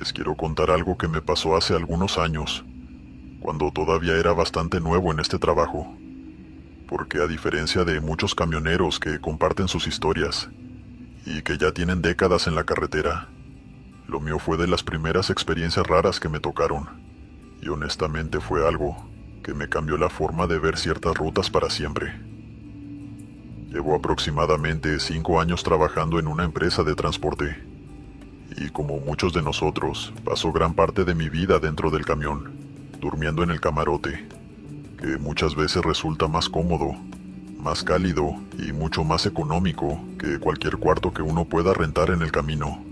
Les quiero contar algo que me pasó hace algunos años, cuando todavía era bastante nuevo en este trabajo. Porque a diferencia de muchos camioneros que comparten sus historias y que ya tienen décadas en la carretera, lo mío fue de las primeras experiencias raras que me tocaron, y honestamente fue algo que me cambió la forma de ver ciertas rutas para siempre. Llevo aproximadamente 5 años trabajando en una empresa de transporte, y como muchos de nosotros, paso gran parte de mi vida dentro del camión, durmiendo en el camarote, que muchas veces resulta más cómodo, más cálido y mucho más económico que cualquier cuarto que uno pueda rentar en el camino.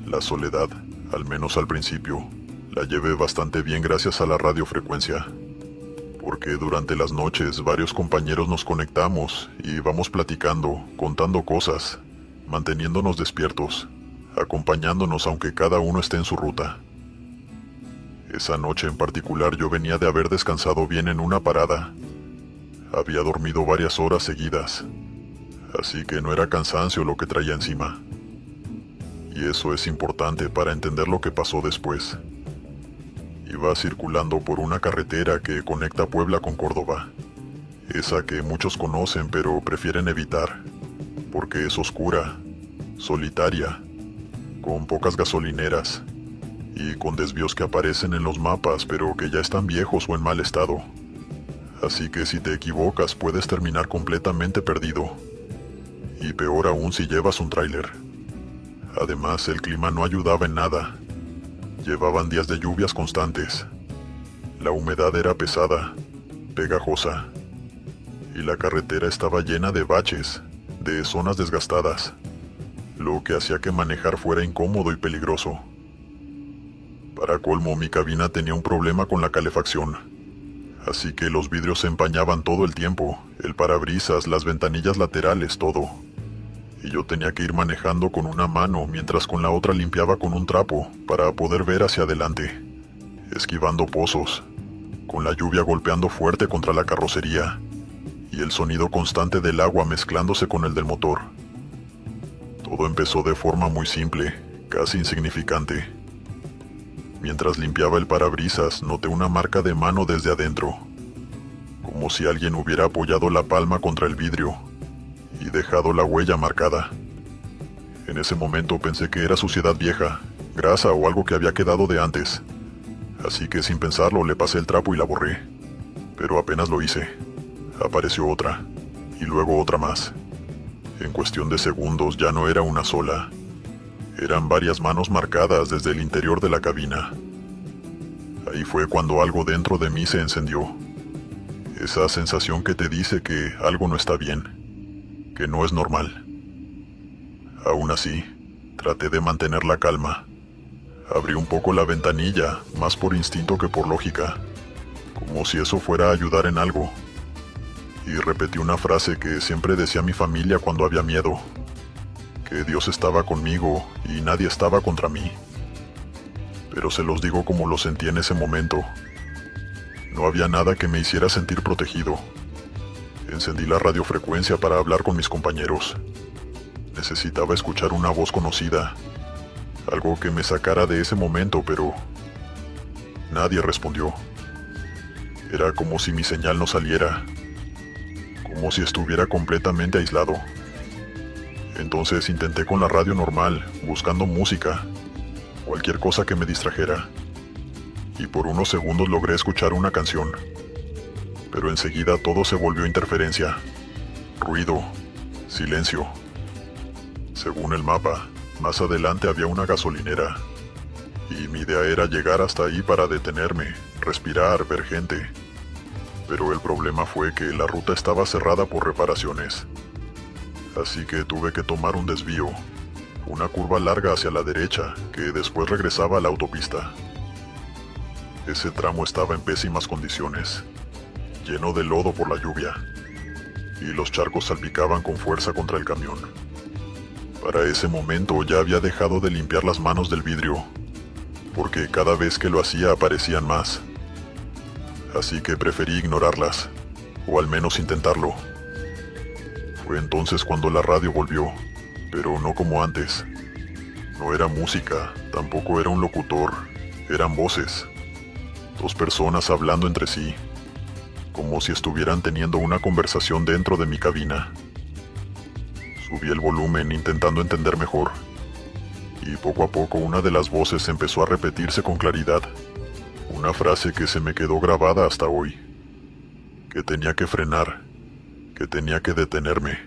La soledad, al menos al principio, la llevé bastante bien gracias a la radiofrecuencia, porque durante las noches varios compañeros nos conectamos y vamos platicando, contando cosas, manteniéndonos despiertos, acompañándonos aunque cada uno esté en su ruta. Esa noche en particular yo venía de haber descansado bien en una parada. Había dormido varias horas seguidas, así que no era cansancio lo que traía encima. Y eso es importante para entender lo que pasó después. Iba circulando por una carretera que conecta Puebla con Córdoba, esa que muchos conocen pero prefieren evitar, porque es oscura, solitaria, con pocas gasolineras y con desvíos que aparecen en los mapas pero que ya están viejos o en mal estado. Así que si te equivocas puedes terminar completamente perdido. Y peor aún si llevas un tráiler. Además, el clima no ayudaba en nada. Llevaban días de lluvias constantes. La humedad era pesada, pegajosa, y la carretera estaba llena de baches, de zonas desgastadas, lo que hacía que manejar fuera incómodo y peligroso. Para colmo, mi cabina tenía un problema con la calefacción, así que los vidrios se empañaban todo el tiempo, el parabrisas, las ventanillas laterales, todo. Y yo tenía que ir manejando con una mano mientras con la otra limpiaba con un trapo para poder ver hacia adelante, esquivando pozos, con la lluvia golpeando fuerte contra la carrocería y el sonido constante del agua mezclándose con el del motor. Todo empezó de forma muy simple, casi insignificante. Mientras limpiaba el parabrisas, noté una marca de mano desde adentro, como si alguien hubiera apoyado la palma contra el vidrio y dejado la huella marcada. En ese momento pensé que era suciedad vieja, grasa o algo que había quedado de antes, así que sin pensarlo le pasé el trapo y la borré. Pero apenas lo hice, apareció otra, y luego otra más. En cuestión de segundos ya no era una sola, eran varias manos marcadas desde el interior de la cabina. Ahí fue cuando algo dentro de mí se encendió. Esa sensación que te dice que algo no está bien, que no es normal. Aún así, traté de mantener la calma. Abrí un poco la ventanilla, más por instinto que por lógica, como si eso fuera a ayudar en algo. Y repetí una frase que siempre decía mi familia cuando había miedo, que Dios estaba conmigo y nadie estaba contra mí. Pero se los digo como lo sentí en ese momento. No había nada que me hiciera sentir protegido. Encendí la radiofrecuencia para hablar con mis compañeros. Necesitaba escuchar una voz conocida, algo que me sacara de ese momento, pero nadie respondió. Era como si mi señal no saliera, como si estuviera completamente aislado. Entonces intenté con la radio normal, buscando música, cualquier cosa que me distrajera, y por unos segundos logré escuchar una canción. Pero enseguida todo se volvió interferencia, ruido, silencio. Según el mapa, más adelante había una gasolinera, y mi idea era llegar hasta ahí para detenerme, respirar, ver gente. Pero el problema fue que la ruta estaba cerrada por reparaciones, así que tuve que tomar un desvío, una curva larga hacia la derecha, que después regresaba a la autopista. Ese tramo estaba en pésimas condiciones, lleno de lodo por la lluvia, y los charcos salpicaban con fuerza contra el camión. Para ese momento ya había dejado de limpiar las manos del vidrio, porque cada vez que lo hacía aparecían más. Así que preferí ignorarlas, o al menos intentarlo. Fue entonces cuando la radio volvió, pero no como antes. No era música, tampoco era un locutor, eran voces. Dos personas hablando entre sí, como si estuvieran teniendo una conversación dentro de mi cabina. Subí el volumen intentando entender mejor, y poco a poco una de las voces empezó a repetirse con claridad. Una frase que se me quedó grabada hasta hoy. Que tenía que frenar, que tenía que detenerme.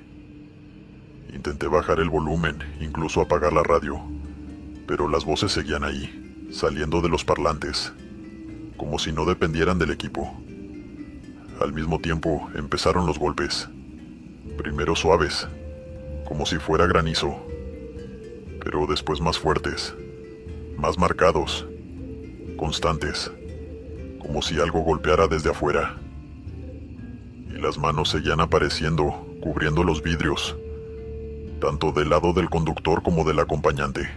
Intenté bajar el volumen, incluso apagar la radio, pero las voces seguían ahí, saliendo de los parlantes, como si no dependieran del equipo. Al mismo tiempo empezaron los golpes, primero suaves, como si fuera granizo, pero después más fuertes, más marcados, constantes, como si algo golpeara desde afuera. Y las manos seguían apareciendo, cubriendo los vidrios, tanto del lado del conductor como del acompañante.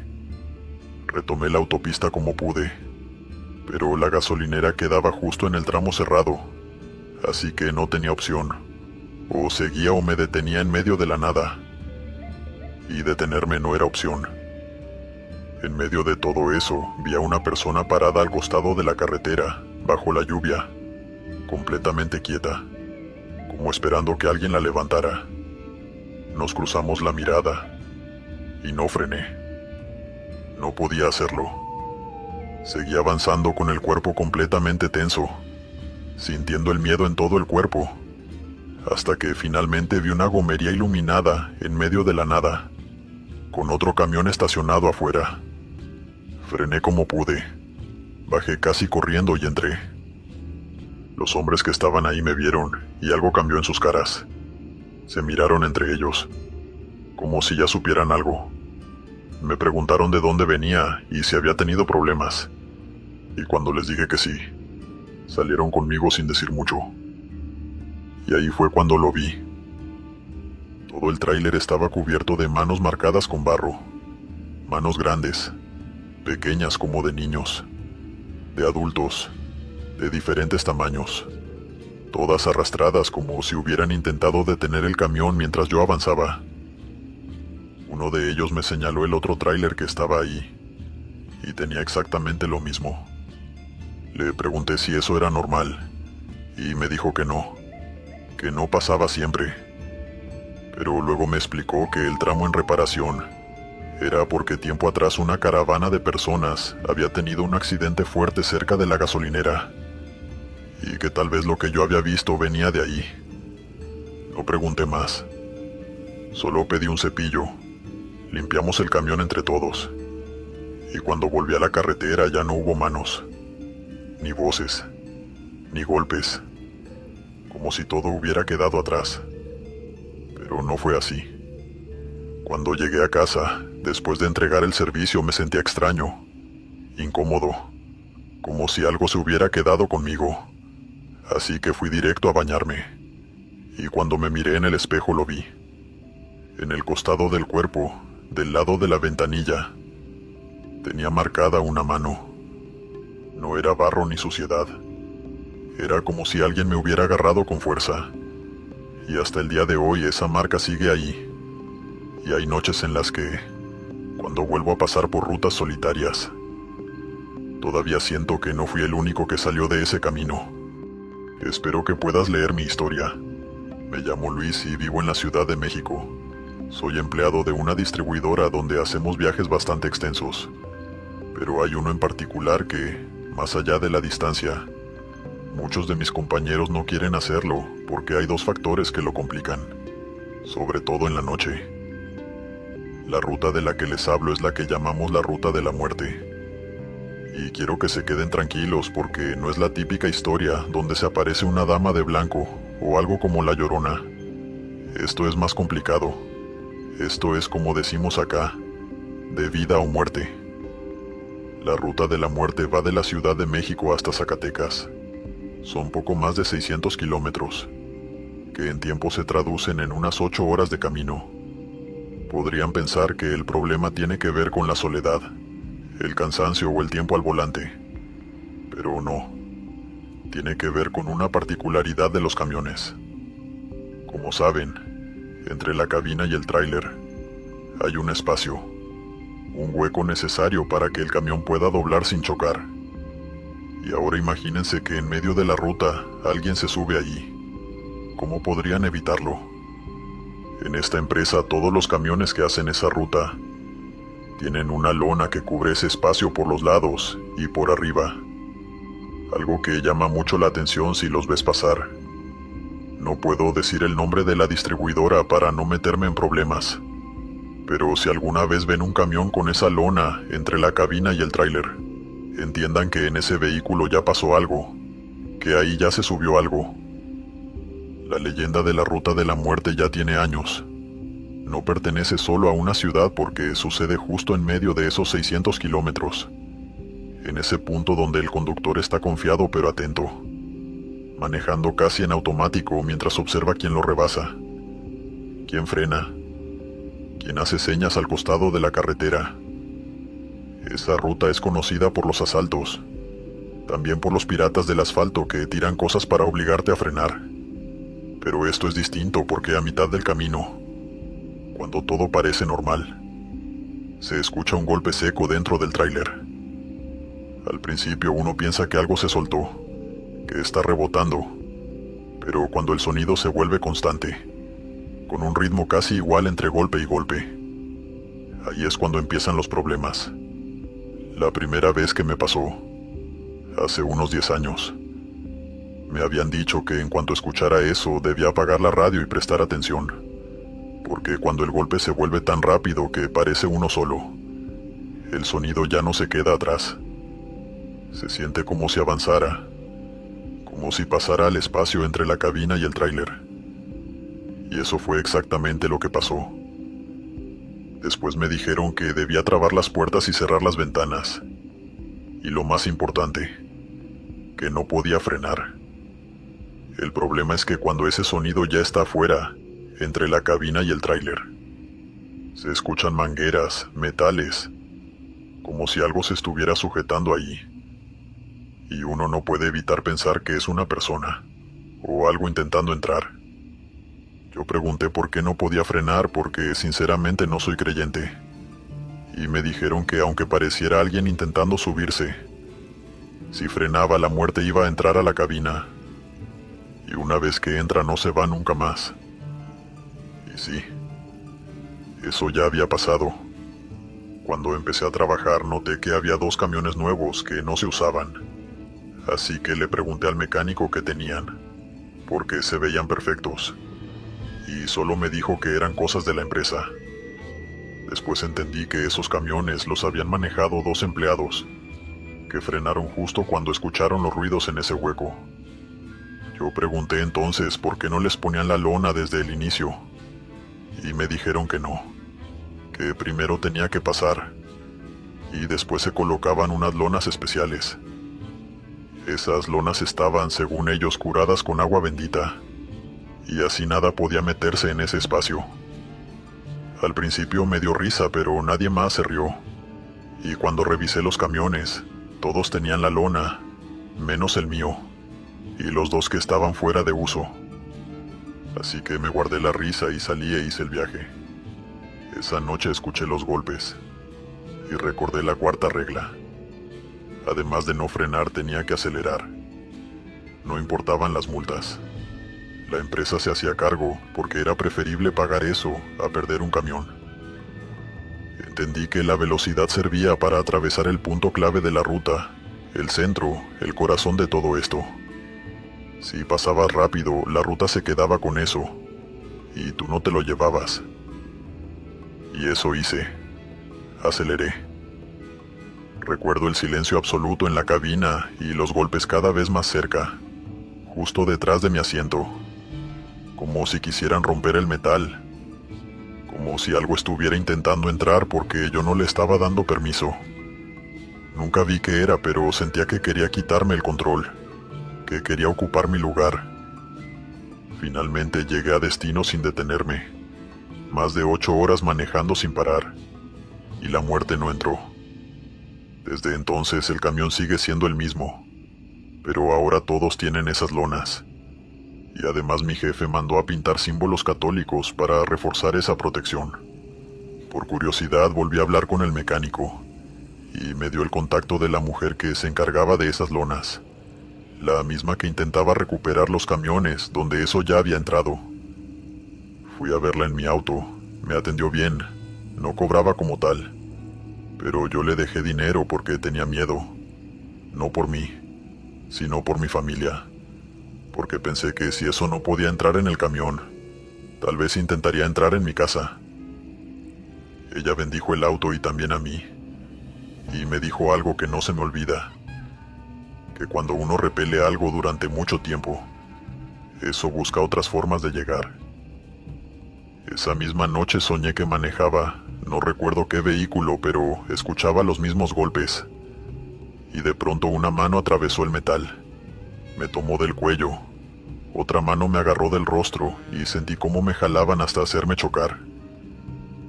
Retomé la autopista como pude, pero la gasolinera quedaba justo en el tramo cerrado, así que no tenía opción. O seguía o me detenía en medio de la nada. Y detenerme no era opción. En medio de todo eso, vi a una persona parada al costado de la carretera, bajo la lluvia, completamente quieta, como esperando que alguien la levantara. Nos cruzamos la mirada, y no frené. No podía hacerlo. Seguí avanzando con el cuerpo completamente tenso, sintiendo el miedo en todo el cuerpo, hasta que finalmente vi una gomería iluminada en medio de la nada, con otro camión estacionado afuera. Frené como pude, bajé casi corriendo y entré. Los hombres que estaban ahí me vieron y algo cambió en sus caras. Se miraron entre ellos, como si ya supieran algo. Me preguntaron de dónde venía y si había tenido problemas. Y cuando les dije que sí, salieron conmigo sin decir mucho. Y ahí fue cuando lo vi. Todo el tráiler estaba cubierto de manos marcadas con barro. Manos grandes, pequeñas como de niños, de adultos, de diferentes tamaños. Todas arrastradas como si hubieran intentado detener el camión mientras yo avanzaba. Uno de ellos me señaló el otro tráiler que estaba ahí, y tenía exactamente lo mismo. Le pregunté si eso era normal, y me dijo que no pasaba siempre. Pero luego me explicó que el tramo en reparación era porque tiempo atrás una caravana de personas había tenido un accidente fuerte cerca de la gasolinera, y que tal vez lo que yo había visto venía de ahí. No pregunté más. Solo pedí un cepillo. Limpiamos el camión entre todos. Y cuando volví a la carretera ya no hubo manos, ni voces, ni golpes. Como si todo hubiera quedado atrás. Pero no fue así. Cuando llegué a casa, después de entregar el servicio, me sentía extraño, incómodo, como si algo se hubiera quedado conmigo. Así que fui directo a bañarme, y cuando me miré en el espejo lo vi. En el costado del cuerpo, del lado de la ventanilla, tenía marcada una mano. No era barro ni suciedad. Era como si alguien me hubiera agarrado con fuerza. Y hasta el día de hoy esa marca sigue ahí. Y hay noches en las que, cuando vuelvo a pasar por rutas solitarias, todavía siento que no fui el único que salió de ese camino. Espero que puedas leer mi historia. Me llamo Luis y vivo en la Ciudad de México. Soy empleado de una distribuidora donde hacemos viajes bastante extensos. Pero hay uno en particular que, más allá de la distancia, muchos de mis compañeros no quieren hacerlo porque hay dos factores que lo complican, sobre todo en la noche. La ruta de la que les hablo es la que llamamos la ruta de la muerte. Y quiero que se queden tranquilos porque no es la típica historia donde se aparece una dama de blanco o algo como La Llorona. Esto es más complicado. Esto es como decimos acá, de vida o muerte. La ruta de la muerte va de la Ciudad de México hasta Zacatecas. Son poco más de 600 kilómetros, que en tiempo se traducen en unas 8 horas de camino. Podrían pensar que el problema tiene que ver con la soledad, el cansancio o el tiempo al volante, pero no. Tiene que ver con una particularidad de los camiones. Como saben, entre la cabina y el tráiler hay un espacio, un hueco necesario para que el camión pueda doblar sin chocar. Y ahora imagínense que en medio de la ruta alguien se sube allí. ¿Cómo podrían evitarlo? En esta empresa todos los camiones que hacen esa ruta tienen una lona que cubre ese espacio por los lados y por arriba. Algo que llama mucho la atención si los ves pasar. No puedo decir el nombre de la distribuidora para no meterme en problemas. Pero si alguna vez ven un camión con esa lona entre la cabina y el tráiler, entiendan que en ese vehículo ya pasó algo, que ahí ya se subió algo. La leyenda de la Ruta de la Muerte ya tiene años. No pertenece solo a una ciudad porque sucede justo en medio de esos 600 kilómetros. En ese punto donde el conductor está confiado pero atento, manejando casi en automático mientras observa quién lo rebasa, quién frena, quién hace señas al costado de la carretera. Esa ruta es conocida por los asaltos, también por los piratas del asfalto que tiran cosas para obligarte a frenar. Pero esto es distinto porque a mitad del camino, cuando todo parece normal, se escucha un golpe seco dentro del tráiler. Al principio uno piensa que algo se soltó, que está rebotando, pero cuando el sonido se vuelve constante, con un ritmo casi igual entre golpe y golpe, ahí es cuando empiezan los problemas. La primera vez que me pasó, hace unos 10 años, me habían dicho que en cuanto escuchara eso debía apagar la radio y prestar atención, porque cuando el golpe se vuelve tan rápido que parece uno solo, el sonido ya no se queda atrás. Se siente como si avanzara, como si pasara al espacio entre la cabina y el tráiler. Y eso fue exactamente lo que pasó. Después me dijeron que debía trabar las puertas y cerrar las ventanas. Y lo más importante, que no podía frenar. El problema es que cuando ese sonido ya está afuera, entre la cabina y el tráiler, se escuchan mangueras, metales, como si algo se estuviera sujetando allí. Y uno no puede evitar pensar que es una persona, o algo intentando entrar. Yo pregunté por qué no podía frenar porque sinceramente no soy creyente. Y me dijeron que aunque pareciera alguien intentando subirse, si frenaba la muerte iba a entrar a la cabina. Y una vez que entra no se va nunca más. Y sí, eso ya había pasado. Cuando empecé a trabajar noté que había 2 camiones nuevos que no se usaban. Así que le pregunté al mecánico qué tenían, porque se veían perfectos. Y solo me dijo que eran cosas de la empresa. Después entendí que esos camiones los habían manejado 2 empleados, que frenaron justo cuando escucharon los ruidos en ese hueco. Yo pregunté entonces por qué no les ponían la lona desde el inicio, y me dijeron que no, que primero tenía que pasar, y después se colocaban unas lonas especiales. Esas lonas estaban, según ellos, curadas con agua bendita, y así nada podía meterse en ese espacio. Al principio me dio risa, pero nadie más se rió, y cuando revisé los camiones, todos tenían la lona, menos el mío, y los 2 que estaban fuera de uso. Así que me guardé la risa y salí e hice el viaje. Esa noche escuché los golpes, y recordé la 4ª regla. Además de no frenar, tenía que acelerar. No importaban las multas. La empresa se hacía cargo porque era preferible pagar eso a perder un camión. Entendí que la velocidad servía para atravesar el punto clave de la ruta, el centro, el corazón de todo esto. Si pasabas rápido, la ruta se quedaba con eso, y tú no te lo llevabas. Y eso hice. Aceleré. Recuerdo el silencio absoluto en la cabina y los golpes cada vez más cerca, justo detrás de mi asiento, como si quisieran romper el metal, como si algo estuviera intentando entrar porque yo no le estaba dando permiso. Nunca vi qué era, pero sentía que quería quitarme el control, que quería ocupar mi lugar. Finalmente llegué a destino sin detenerme, más de 8 horas manejando sin parar, y la muerte no entró. Desde entonces el camión sigue siendo el mismo, pero ahora todos tienen esas lonas. Y además mi jefe mandó a pintar símbolos católicos para reforzar esa protección, Por curiosidad volví a hablar con el mecánico y me dio el contacto de la mujer que se encargaba de esas lonas, la misma que intentaba recuperar los camiones donde eso ya había entrado. Fui a verla en mi auto, me atendió bien, no cobraba como tal, pero yo le dejé dinero porque tenía miedo, no por mí, sino por mi familia, porque pensé que si eso no podía entrar en el camión, tal vez intentaría entrar en mi casa. Ella bendijo el auto y también a mí, y me dijo algo que no se me olvida, que cuando uno repele algo durante mucho tiempo, eso busca otras formas de llegar. Esa misma noche soñé que manejaba, no recuerdo qué vehículo, pero escuchaba los mismos golpes, y de pronto una mano atravesó el metal, me tomó del cuello, otra mano me agarró del rostro y sentí cómo me jalaban hasta hacerme chocar.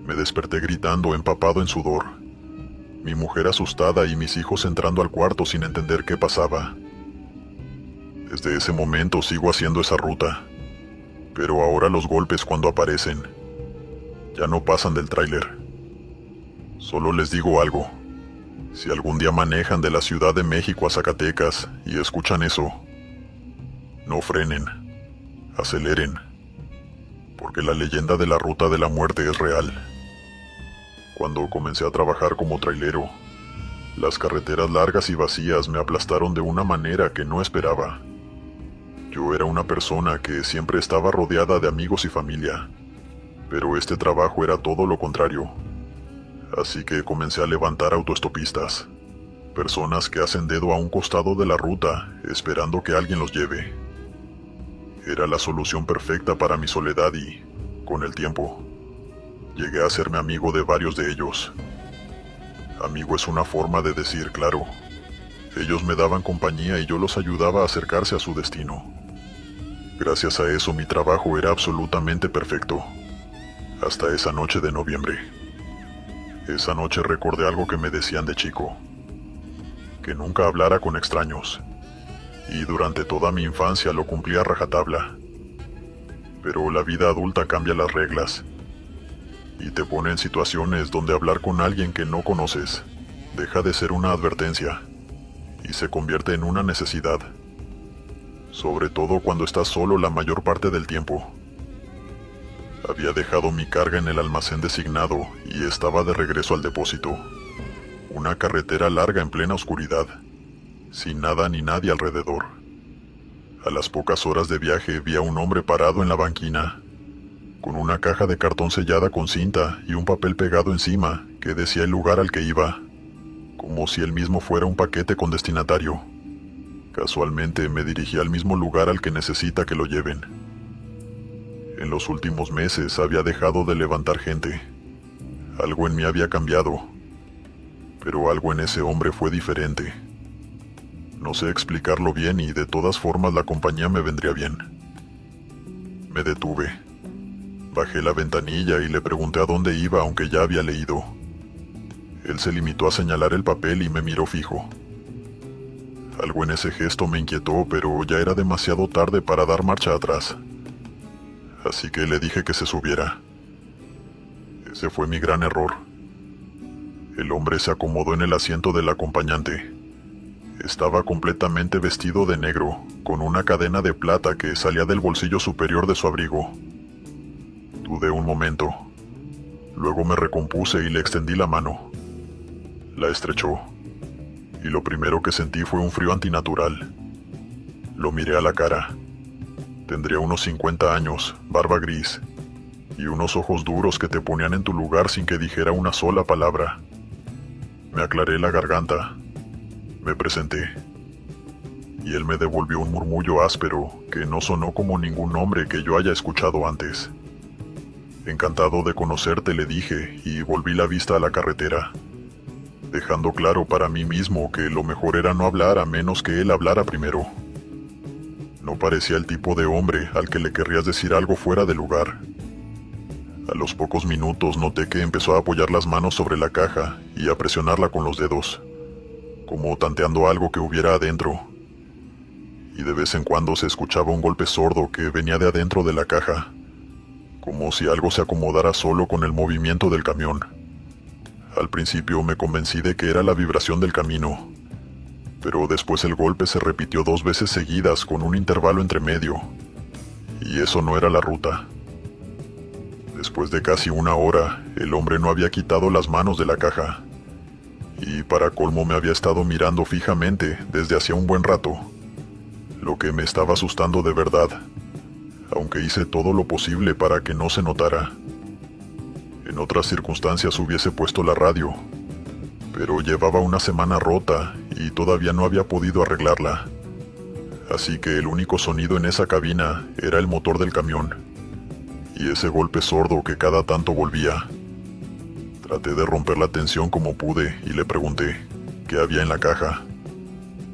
Me desperté gritando, empapado en sudor. Mi mujer asustada y mis hijos entrando al cuarto sin entender qué pasaba. Desde ese momento sigo haciendo esa ruta, pero ahora los golpes cuando aparecen ya no pasan del tráiler. Solo les digo algo: si algún día manejan de la Ciudad de México a Zacatecas y escuchan eso, no frenen, aceleren, porque la leyenda de la ruta de la muerte es real. Cuando comencé a trabajar como trailero, las carreteras largas y vacías me aplastaron de una manera que no esperaba. Yo era una persona que siempre estaba rodeada de amigos y familia, pero este trabajo era todo lo contrario. Así que comencé a levantar autoestopistas, personas que hacen dedo a un costado de la ruta esperando que alguien los lleve. Era la solución perfecta para mi soledad y, con el tiempo, llegué a hacerme amigo de varios de ellos. Amigo es una forma de decir, claro. Ellos me daban compañía y yo los ayudaba a acercarse a su destino. Gracias a eso mi trabajo era absolutamente perfecto. Hasta esa noche de noviembre. Esa noche recordé algo que me decían de chico: que nunca hablara con extraños. Y durante toda mi infancia lo cumplí a rajatabla. Pero la vida adulta cambia las reglas y te pone en situaciones donde hablar con alguien que no conoces deja de ser una advertencia y se convierte en una necesidad, sobre todo cuando estás solo la mayor parte del tiempo. Había dejado mi carga en el almacén designado y estaba de regreso al depósito. Una carretera larga en plena oscuridad, sin nada ni nadie alrededor. A las pocas horas de viaje vi a un hombre parado en la banquina, con una caja de cartón sellada con cinta y un papel pegado encima que decía el lugar al que iba, como si él mismo fuera un paquete con destinatario. Casualmente me dirigí al mismo lugar al que necesita que lo lleven. En los últimos meses había dejado de levantar gente. Algo en mí había cambiado, pero algo en ese hombre fue diferente. No sé explicarlo bien y de todas formas la compañía me vendría bien. Me detuve. Bajé la ventanilla y le pregunté a dónde iba, aunque ya había leído. Él se limitó a señalar el papel y me miró fijo. Algo en ese gesto me inquietó, pero ya era demasiado tarde para dar marcha atrás. Así que le dije que se subiera. Ese fue mi gran error. El hombre se acomodó en el asiento del acompañante. Estaba completamente vestido de negro, con una cadena de plata que salía del bolsillo superior de su abrigo. Dudé un momento. Luego me recompuse y le extendí la mano. La estrechó, y lo primero que sentí fue un frío antinatural. Lo miré a la cara. Tendría unos 50 años, barba gris, y unos ojos duros que te ponían en tu lugar sin que dijera una sola palabra. Me aclaré la garganta. Me presenté. Y él me devolvió un murmullo áspero que no sonó como ningún nombre que yo haya escuchado antes. Encantado de conocerte, le dije, y volví la vista a la carretera, dejando claro para mí mismo que lo mejor era no hablar a menos que él hablara primero. No parecía el tipo de hombre al que le querrías decir algo fuera de lugar. A los pocos minutos noté que empezó a apoyar las manos sobre la caja y a presionarla con los dedos, como tanteando algo que hubiera adentro. Y de vez en cuando se escuchaba un golpe sordo que venía de adentro de la caja, como si algo se acomodara solo con el movimiento del camión. Al principio me convencí de que era la vibración del camino, pero después el golpe se repitió 2 veces seguidas con un intervalo entre medio, y eso no era la ruta. Después de casi 1 hora, el hombre no había quitado las manos de la caja, y para colmo me había estado mirando fijamente desde hacía un buen rato, lo que me estaba asustando de verdad, aunque hice todo lo posible para que no se notara. En otras circunstancias hubiese puesto la radio, pero llevaba 1 semana rota y todavía no había podido arreglarla. Así que el único sonido en esa cabina era el motor del camión, y ese golpe sordo que cada tanto volvía. Traté de romper la tensión como pude y le pregunté qué había en la caja.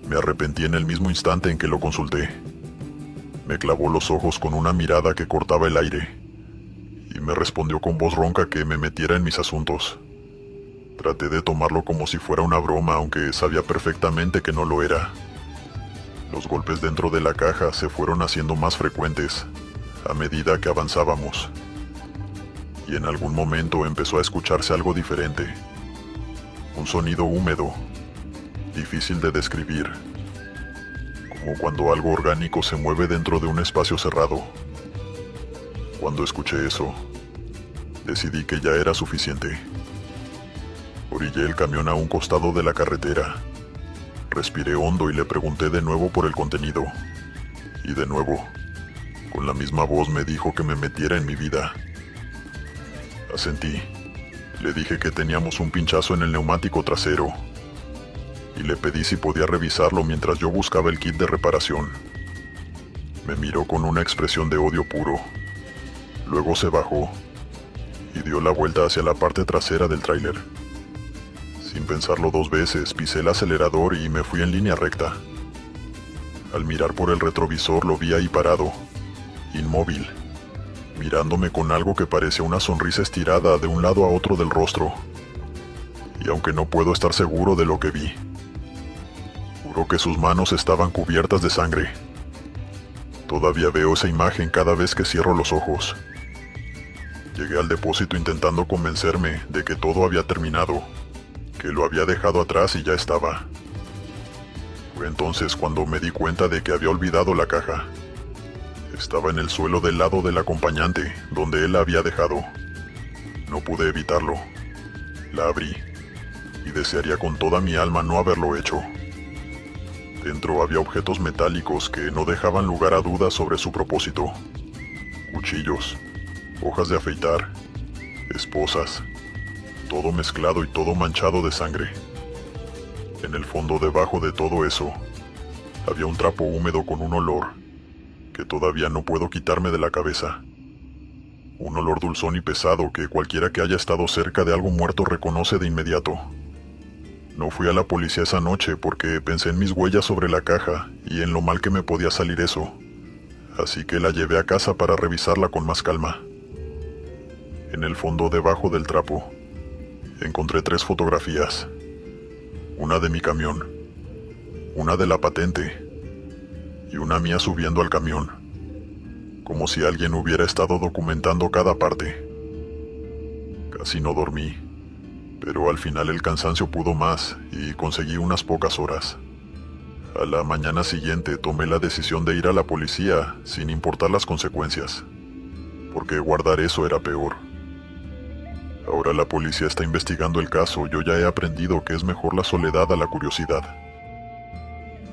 Me arrepentí en el mismo instante en que lo consulté. Me clavó los ojos con una mirada que cortaba el aire, y me respondió con voz ronca que me metiera en mis asuntos. Traté de tomarlo como si fuera una broma, aunque sabía perfectamente que no lo era. Los golpes dentro de la caja se fueron haciendo más frecuentes a medida que avanzábamos, y en algún momento empezó a escucharse algo diferente. Un sonido húmedo, difícil de describir, como cuando algo orgánico se mueve dentro de un espacio cerrado. Cuando escuché eso, decidí que ya era suficiente. Orillé el camión a un costado de la carretera. Respiré hondo y le pregunté de nuevo por el contenido. Y de nuevo, con la misma voz me dijo que me metiera en mi vida. Asentí. Le dije que teníamos un pinchazo en el neumático trasero, y le pedí si podía revisarlo mientras yo buscaba el kit de reparación. Me miró con una expresión de odio puro. Luego se bajó y dio la vuelta hacia la parte trasera del tráiler. Sin pensarlo 2 veces, pisé el acelerador y me fui en línea recta. Al mirar por el retrovisor lo vi ahí parado, inmóvil, mirándome con algo que parecía una sonrisa estirada de un lado a otro del rostro. Y aunque no puedo estar seguro de lo que vi, juro que sus manos estaban cubiertas de sangre. Todavía veo esa imagen cada vez que cierro los ojos. Llegué al depósito intentando convencerme de que todo había terminado, que lo había dejado atrás y ya estaba. Fue entonces cuando me di cuenta de que había olvidado la caja. Estaba en el suelo del lado del acompañante, donde él la había dejado. No pude evitarlo. La abrí, y desearía con toda mi alma no haberlo hecho. Dentro había objetos metálicos que no dejaban lugar a dudas sobre su propósito. Cuchillos, hojas de afeitar, esposas, todo mezclado y todo manchado de sangre. En el fondo, debajo de todo eso, había un trapo húmedo con un olor que todavía no puedo quitarme de la cabeza. Un olor dulzón y pesado que cualquiera que haya estado cerca de algo muerto reconoce de inmediato. No fui a la policía esa noche porque pensé en mis huellas sobre la caja y en lo mal que me podía salir eso, así que la llevé a casa para revisarla con más calma. En el fondo, debajo del trapo, encontré 3 fotografías. Una de mi camión, una de la patente y una mía subiendo al camión, como si alguien hubiera estado documentando cada parte. Casi no dormí, pero al final el cansancio pudo más y conseguí unas pocas horas. A la mañana siguiente tomé la decisión de ir a la policía sin importar las consecuencias, porque guardar eso era peor. Ahora la policía está investigando el caso. Yo ya he aprendido que es mejor la soledad a la curiosidad.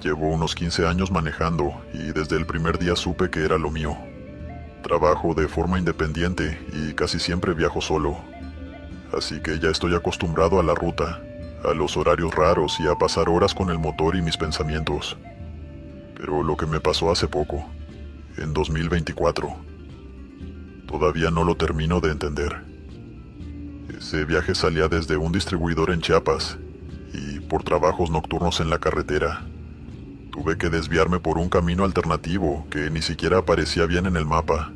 Llevo unos 15 años manejando y desde el primer día supe que era lo mío. Trabajo de forma independiente y casi siempre viajo solo. Así que ya estoy acostumbrado a la ruta, a los horarios raros y a pasar horas con el motor y mis pensamientos. Pero lo que me pasó hace poco, en 2024, todavía no lo termino de entender. Ese viaje salía desde un distribuidor en Chiapas y por trabajos nocturnos en la carretera tuve que desviarme por un camino alternativo que ni siquiera aparecía bien en el mapa.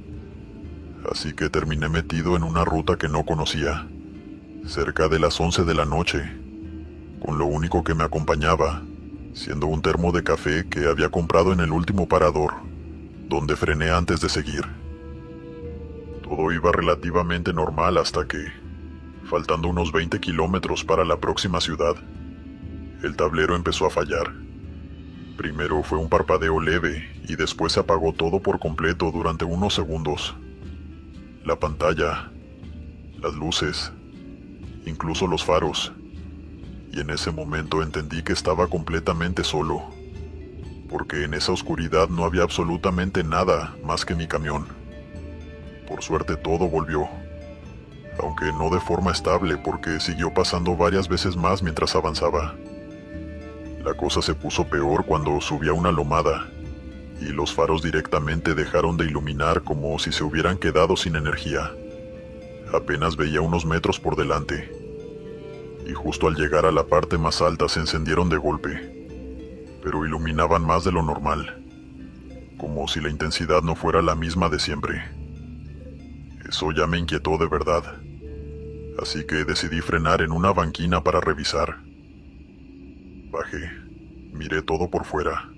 Así que terminé metido en una ruta que no conocía, cerca de las 11 de la noche, con lo único que me acompañaba siendo un termo de café que había comprado en el último parador, donde frené antes de seguir. Todo iba relativamente normal hasta que, Faltando unos 20 kilómetros para la próxima ciudad, el tablero empezó a fallar. Primero fue un parpadeo leve y después se apagó todo por completo durante unos segundos. La pantalla, las luces, incluso los faros. Y en ese momento entendí que estaba completamente solo, porque en esa oscuridad no había absolutamente nada más que mi camión. Por suerte todo volvió, aunque no de forma estable porque siguió pasando varias veces más mientras avanzaba. La cosa se puso peor cuando subí a una lomada, y los faros directamente dejaron de iluminar como si se hubieran quedado sin energía. Apenas veía unos metros por delante, y justo al llegar a la parte más alta se encendieron de golpe, pero iluminaban más de lo normal, como si la intensidad no fuera la misma de siempre. Eso ya me inquietó de verdad, así que decidí frenar en una banquina para revisar. Bajé, miré todo por fuera.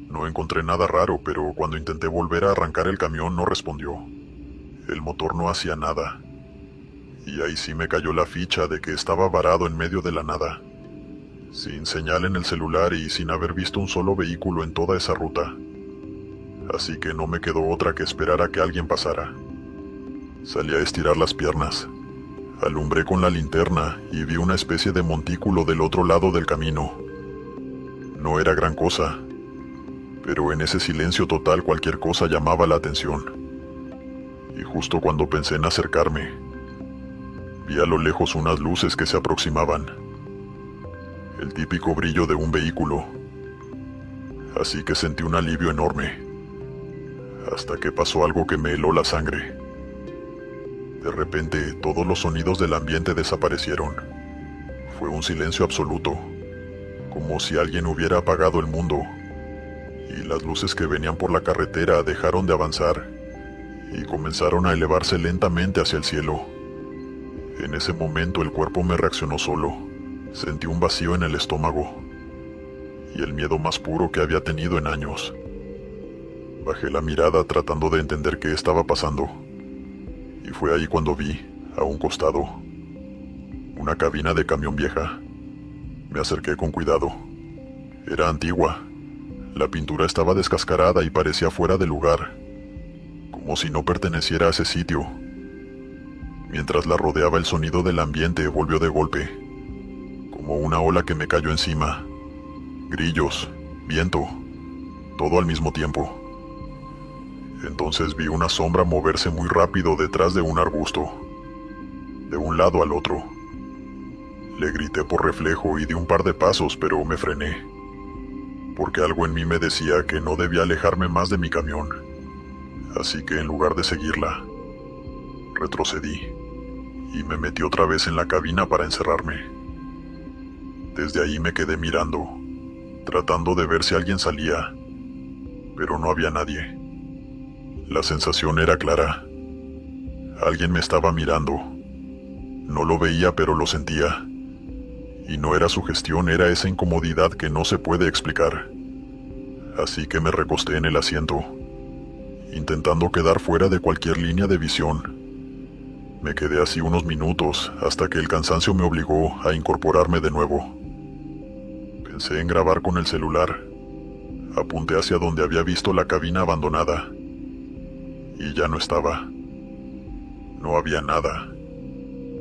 No encontré nada raro, pero cuando intenté volver a arrancar el camión no respondió. El motor no hacía nada. Y ahí sí me cayó la ficha de que estaba varado en medio de la nada, sin señal en el celular y sin haber visto un solo vehículo en toda esa ruta. Así que no me quedó otra que esperar a que alguien pasara. Salí a estirar las piernas. Alumbré con la linterna y vi una especie de montículo del otro lado del camino. No era gran cosa, pero en ese silencio total cualquier cosa llamaba la atención. Y justo cuando pensé en acercarme, vi a lo lejos unas luces que se aproximaban. El típico brillo de un vehículo. Así que sentí un alivio enorme, hasta que pasó algo que me heló la sangre. De repente, todos los sonidos del ambiente desaparecieron. Fue un silencio absoluto, como si alguien hubiera apagado el mundo, y las luces que venían por la carretera dejaron de avanzar y comenzaron a elevarse lentamente hacia el cielo. En ese momento el cuerpo me reaccionó solo. Sentí un vacío en el estómago y el miedo más puro que había tenido en años. Bajé la mirada tratando de entender qué estaba pasando, y fue ahí cuando vi, a un costado, una cabina de camión vieja. Me acerqué con cuidado. Era antigua. La pintura estaba descascarada y parecía fuera de lugar, como si no perteneciera a ese sitio. Mientras la rodeaba, el sonido del ambiente volvió de golpe, como una ola que me cayó encima. Grillos, viento, todo al mismo tiempo. Entonces vi una sombra moverse muy rápido detrás de un arbusto, de un lado al otro. Le grité por reflejo y di un par de pasos, pero me frené, porque algo en mí me decía que no debía alejarme más de mi camión. Así que en lugar de seguirla, retrocedí y me metí otra vez en la cabina para encerrarme. Desde ahí me quedé mirando, tratando de ver si alguien salía, pero no había nadie. La sensación era clara. Alguien me estaba mirando. No lo veía, pero lo sentía. Y no era sugestión, era esa incomodidad que no se puede explicar. Así que me recosté en el asiento, intentando quedar fuera de cualquier línea de visión. Me quedé así unos minutos hasta que el cansancio me obligó a incorporarme de nuevo. Pensé en grabar con el celular. Apunté hacia donde había visto la cabina abandonada. Y ya no estaba. No había nada,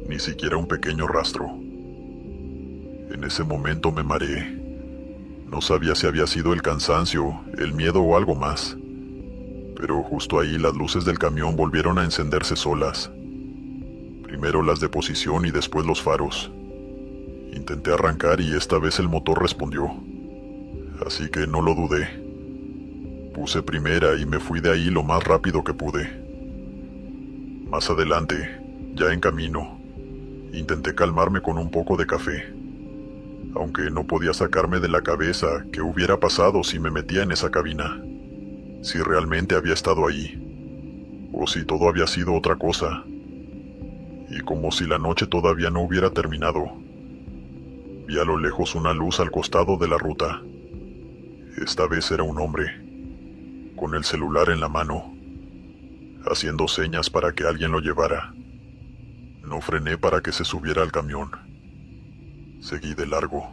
ni siquiera un pequeño rastro. En ese momento me mareé. No sabía si había sido el cansancio, el miedo o algo más. Pero justo ahí las luces del camión volvieron a encenderse solas. Primero las de posición y después los faros. Intenté arrancar y esta vez el motor respondió. Así que no lo dudé. Puse primera y me fui de ahí lo más rápido que pude. Más adelante, ya en camino, intenté calmarme con un poco de café, aunque no podía sacarme de la cabeza qué hubiera pasado si me metía en esa cabina, si realmente había estado ahí, o si todo había sido otra cosa. Y como si la noche todavía no hubiera terminado, vi a lo lejos una luz al costado de la ruta. Esta vez era un hombre, con el celular en la mano, haciendo señas para que alguien lo llevara. No frené para que se subiera al camión. Seguí de largo.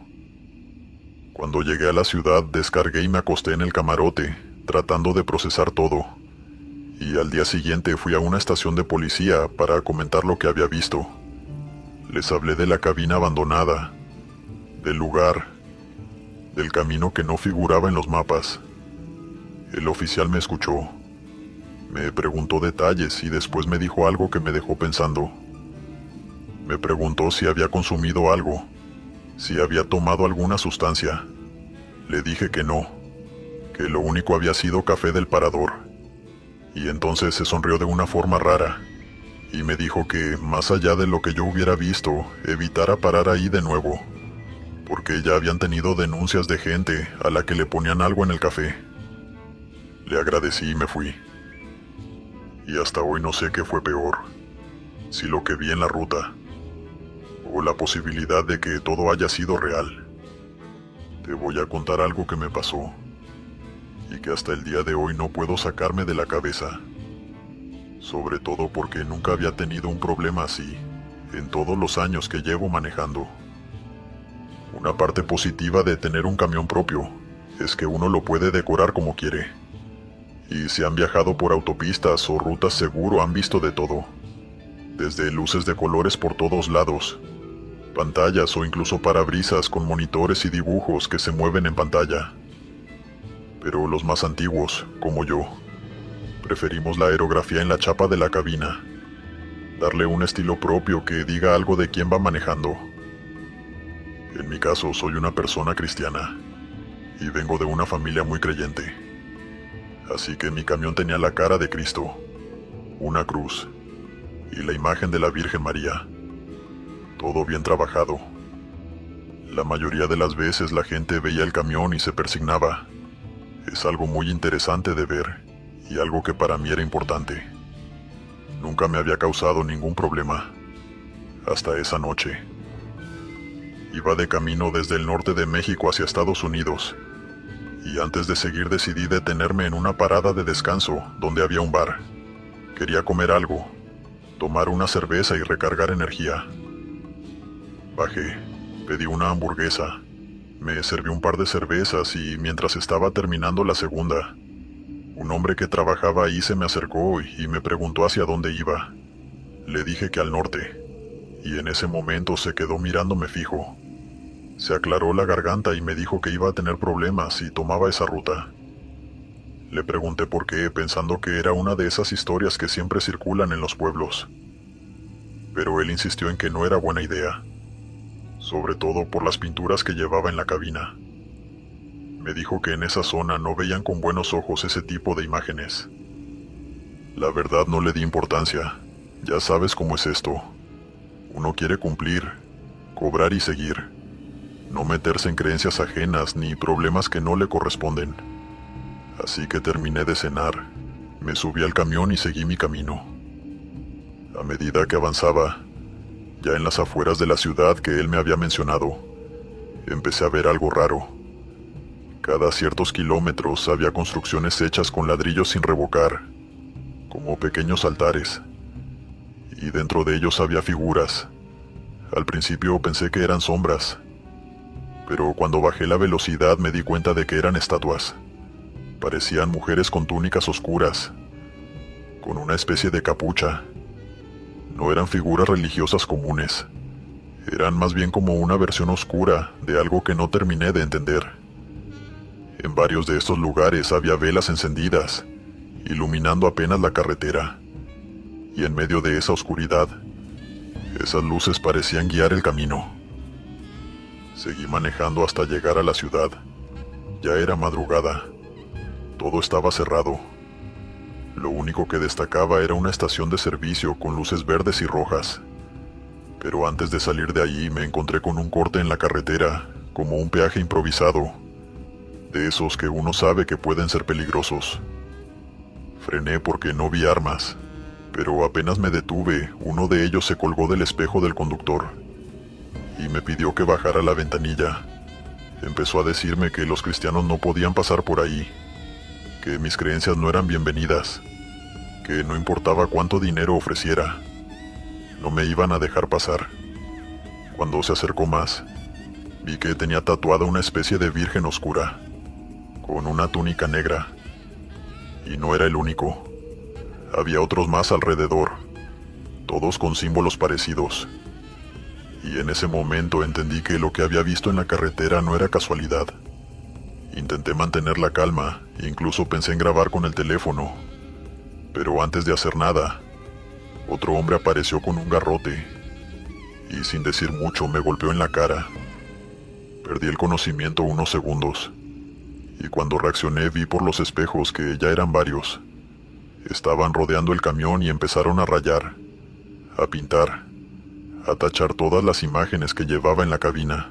Cuando llegué a la ciudad, descargué y me acosté en el camarote, tratando de procesar todo. Y al día siguiente fui a una estación de policía para comentar lo que había visto. Les hablé de la cabina abandonada, del lugar, del camino que no figuraba en los mapas. El oficial me escuchó. Me preguntó detalles y después me dijo algo que me dejó pensando. Me preguntó si había consumido algo, si había tomado alguna sustancia. Le dije que no, que lo único había sido café del parador. Y entonces se sonrió de una forma rara y me dijo que, más allá de lo que yo hubiera visto, evitara parar ahí de nuevo, porque ya habían tenido denuncias de gente a la que le ponían algo en el café. Le agradecí y me fui. Y hasta hoy no sé qué fue peor, si lo que vi en la ruta, o la posibilidad de que todo haya sido real. Te voy a contar algo que me pasó, y que hasta el día de hoy no puedo sacarme de la cabeza. Sobre todo porque nunca había tenido un problema así, en todos los años que llevo manejando. Una parte positiva de tener un camión propio, es que uno lo puede decorar como quiere. Y si han viajado por autopistas o rutas seguro han visto de todo. Desde luces de colores por todos lados, pantallas o incluso parabrisas con monitores y dibujos que se mueven en pantalla. Pero los más antiguos, como yo, preferimos la aerografía en la chapa de la cabina. Darle un estilo propio que diga algo de quién va manejando. En mi caso, soy una persona cristiana y vengo de una familia muy creyente. Así que mi camión tenía la cara de Cristo, una cruz y la imagen de la Virgen María. Todo bien trabajado. La mayoría de las veces la gente veía el camión y se persignaba. Es algo muy interesante de ver y algo que para mí era importante. Nunca me había causado ningún problema, hasta esa noche. Iba de camino desde el norte de México hacia Estados Unidos, y antes de seguir decidí detenerme en una parada de descanso donde había un bar. Quería comer algo, tomar una cerveza y recargar energía. Bajé, pedí una hamburguesa, me serví un par de cervezas y mientras estaba terminando la segunda, un hombre que trabajaba ahí se me acercó y me preguntó hacia dónde iba. Le dije que al norte, y en ese momento se quedó mirándome fijo. Se aclaró la garganta y me dijo que iba a tener problemas si tomaba esa ruta. Le pregunté por qué, pensando que era una de esas historias que siempre circulan en los pueblos. Pero él insistió en que no era buena idea, sobre todo por las pinturas que llevaba en la cabina. Me dijo que en esa zona no veían con buenos ojos ese tipo de imágenes. La verdad no le di importancia. Ya sabes cómo es esto. Uno quiere cumplir, cobrar y seguir. No meterse en creencias ajenas ni problemas que no le corresponden. Así que terminé de cenar, me subí al camión y seguí mi camino. A medida que avanzaba, ya en las afueras de la ciudad que él me había mencionado, empecé a ver algo raro. Cada ciertos kilómetros había construcciones hechas con ladrillos sin revocar, como pequeños altares, y dentro de ellos había figuras. Al principio pensé que eran sombras, pero cuando bajé la velocidad me di cuenta de que eran estatuas. Parecían mujeres con túnicas oscuras, con una especie de capucha. No eran figuras religiosas comunes, eran más bien como una versión oscura de algo que no terminé de entender. En varios de estos lugares había velas encendidas, iluminando apenas la carretera, y en medio de esa oscuridad, esas luces parecían guiar el camino. Seguí manejando hasta llegar a la ciudad. Ya era madrugada. Todo estaba cerrado. Lo único que destacaba era una estación de servicio con luces verdes y rojas. Pero antes de salir de allí me encontré con un corte en la carretera, como un peaje improvisado, de esos que uno sabe que pueden ser peligrosos. Frené porque no vi armas, pero apenas me detuve, uno de ellos se colgó del espejo del conductor y me pidió que bajara la ventanilla. Empezó a decirme que los cristianos no podían pasar por ahí, que mis creencias no eran bienvenidas, que no importaba cuánto dinero ofreciera. no me iban a dejar pasar. Cuando se acercó más, vi que tenía tatuada una especie de virgen oscura, con una túnica negra. Y no era el único. Había otros más alrededor, todos con símbolos parecidos. Y en ese momento entendí que lo que había visto en la carretera no era casualidad. Intenté mantener la calma, incluso pensé en grabar con el teléfono. Pero antes de hacer nada, otro hombre apareció con un garrote y sin decir mucho me golpeó en la cara. Perdí el conocimiento unos segundos y cuando reaccioné vi por los espejos que ya eran varios. Estaban rodeando el camión y empezaron a rayar, a pintar, a tachar todas las imágenes que llevaba en la cabina.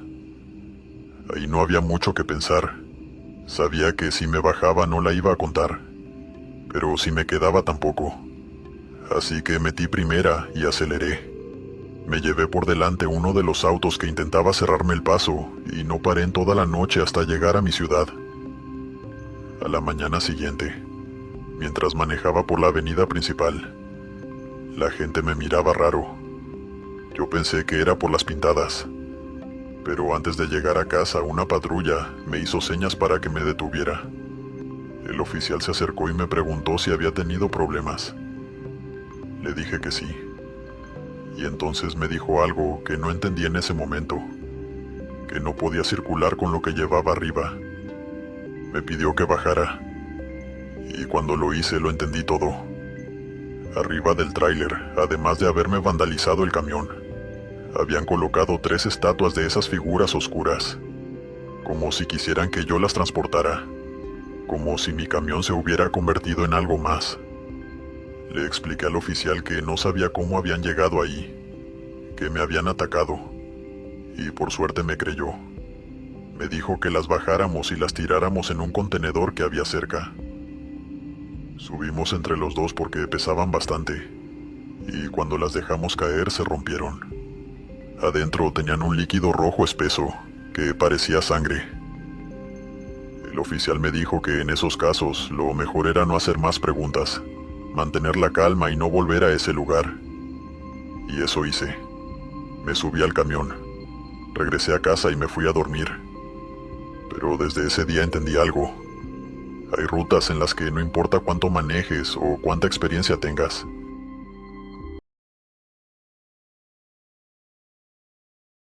Ahí no había mucho que pensar. Sabía que si me bajaba no la iba a contar, pero si me quedaba tampoco. Así que metí primera y aceleré. Me llevé por delante uno de los autos que intentaba cerrarme el paso y no paré en toda la noche hasta llegar a mi ciudad. A la mañana siguiente, mientras manejaba por la avenida principal, la gente me miraba raro. Yo pensé que era por las pintadas, pero antes de llegar a casa una patrulla me hizo señas para que me detuviera. El oficial se acercó y me preguntó si había tenido problemas. Le dije que sí. Y entonces me dijo algo que no entendí en ese momento, que no podía circular con lo que llevaba arriba. Me pidió que bajara, y cuando lo hice lo entendí todo. Arriba del tráiler, además de haberme vandalizado el camión, habían colocado 3 estatuas de esas figuras oscuras, como si quisieran que yo las transportara, como si mi camión se hubiera convertido en algo más. Le expliqué al oficial que no sabía cómo habían llegado ahí, que me habían atacado, y por suerte me creyó. Me dijo que las bajáramos y las tiráramos en un contenedor que había cerca. Subimos entre los dos porque pesaban bastante, y cuando las dejamos caer se rompieron. Adentro tenían un líquido rojo espeso, que parecía sangre. El oficial me dijo que en esos casos lo mejor era no hacer más preguntas, mantener la calma y no volver a ese lugar. Y eso hice. Me subí al camión, regresé a casa y me fui a dormir. Pero desde ese día entendí algo. Hay rutas en las que no importa cuánto manejes o cuánta experiencia tengas,